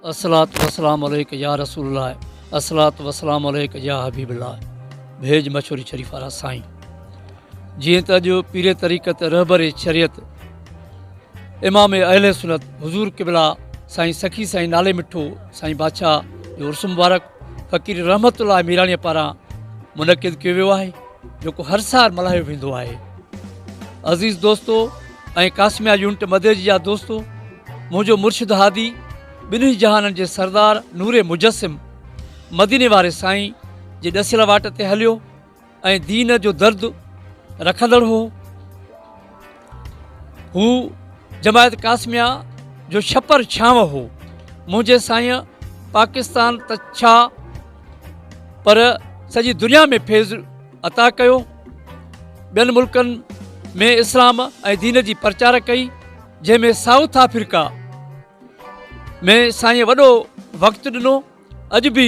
अस्सलातु वस्सलामु अलैका या रसूलल्लाह, अस्सलातु वस्सलामु अलैका या हबीबल्लाह। भेज मशहूरी शरीफ वारा साईं, जीअं त अॼु पीरे तरीक़त रहबर शरीयत इमाम अहले सुन्नत हुज़ूर क़िबला साईं सखी साईं नाले मिठो साईं बादशाह जो उर्स मुबारक फ़कीर रहमतुल्लाह मीराणीअ पारां मुनक़िद कयो वियो आहे, जेको हर साल मल्हायो वेंदो आहे। अज़ीज़ दोस्तो ऐं कासमिया यूनिट मदे जा दोस्तो, मुंहिंजो मुर्शिद हादी ॿिन्ही जहाननि जे सरदार नूरे मुजस्सिम मदीने वारे साईं जे ॾसियल वाट ते हलियो ऐं दीन जो दर्द रखंदड़ हो। हू जमायत कासमिया जो छपर छांव हो। मुंहिंजे साईं पाकिस्तान त छा पर सॼी दुनिया में फैज़ अता कयो। ॿियनि मुल्कनि में इस्लाम ऐं दीन जी प्रचार कई, जंहिंमें साउथ अफ्रीका में साईं वॾो वक़्तु ॾिनो। अॼु बि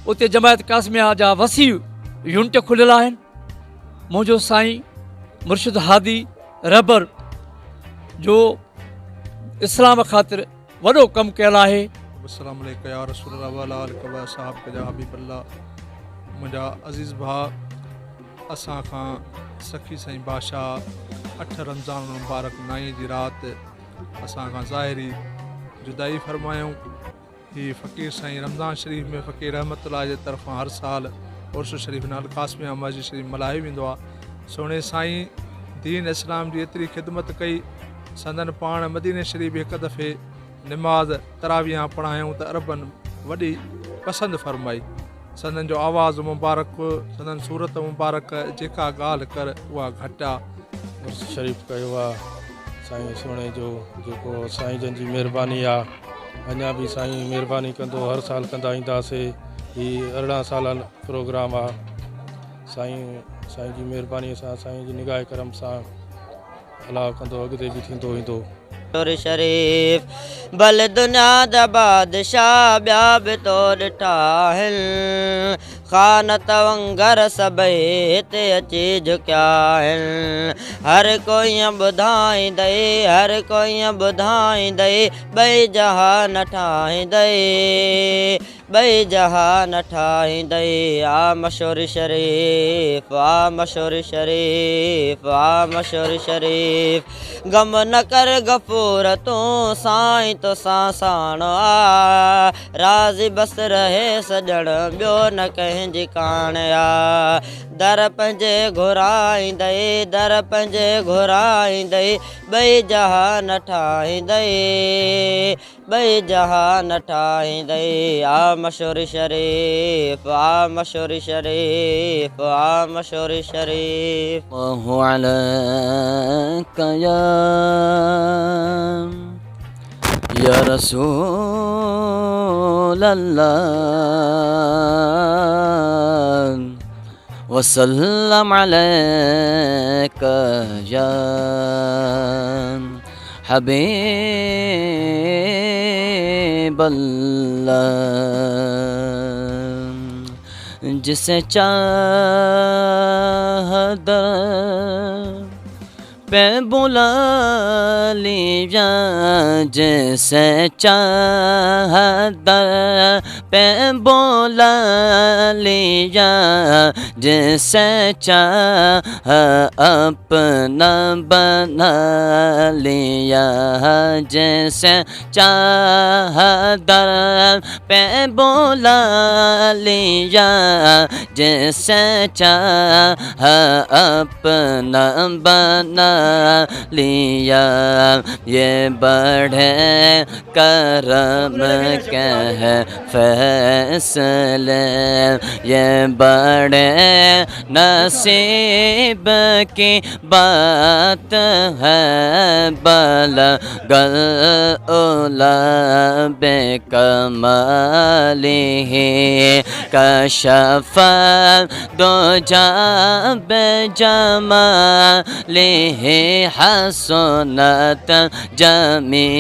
उते जमायत कासमिया जा वसी यूनिट खुलियल आहिनि। मुंहिंजो साईं मुर्शिद हादी रहबर जो इस्लाम ख़ातिर वॾो कमु कयल आहे। अस्सलामु अलैकुम या रसूलल्लाह व अला आलिहि व असहाबिहि या हबीबल्लाह। मुंहिंजा अज़ीज़ भाउ, असां खां सखी साईं बादशाह 8 रमज़ान मुबारक 9 जी राति असां खां ज़ाहिरी जुदाई फरमायूं। ही फ़कीर साईं रमज़ान शरीफ़ में फ़कीर रहमतुल्लाह जे तरफ़ां हर साल उर्स शरीफ़ नाल कासमिया मस्जिद शरीफ़ मल्हायो वेंदो आहे। सुहिणे साईं दीन इस्लाम जी एतिरी ख़िदमत कई, संदन पाण मदीने शरीफ़ हिकु दफ़े निमाज़ तरावियां पढ़ायूं त अरबनि वॾी पसंदि फरमाई। संदन जो आवाज़ मुबारक, संदन सूरत मुबारक, जेका ॻाल्हि कर उहा घटि आहे। उर्स शरीफ़ कयो आहे साईं सुहिणे जो, जेको साईं जन जी महिरबानी आहे। अञा बि साईं महिरबानी कंदो, हर साल कंदा ईंदासीं। हीउ 18 साल प्रोग्राम आहे। साईं जी महिरबानी सां, साईं जी निगाह करम सां अलाह कंदो, अॻिते बि थींदो ईंदो। शरीफ भल दुनिया जा बादशाह ॿिया बि तो ॾिठा आहिनि, ख़ान तवंगर सभई हिते अची झुकिया आहिनि। हर कोई ॿुधाईंदई, हर कोई ॿुधाईंदई, ॿई जहान ठाहींदई, ॿई जहान ठाहींदई। आ मशहूर शरीफ, आ मशहूर शरीफ, आ मशहूर शरीफ। गम न कर गफ़ूर तूं साईं तो सां साण आ, राज़ी बस रहे सॼण ॿियो न कंहिंजी कान आ। दर पंहिंजे घुराईंदई, दर पंहिंजे घुराईंदई, ॿई जहान ठाहींदई, ॿई जहान ठाहींदई। आ मशहूर शरीफ, आ मशहूर शरीफ, आ मशहूर शरीफ। या रसूल अल्लाह वसल्लम अलैका या हबीब अल्लाह। जिसे चाह पे बुला लिया, जैसे चाह दर पे बुला लिया, जैसे चाह अपना बना लिया, जैसे चाह दर पे बुला लिया, जैसे चाह अपना बना लिया। ये बढ़े करम के है फैसले, ये बड़े नसीब की बात है। बलगल उला बेकमालिही कशफ दुजा बेजमालिही हसनत जमी।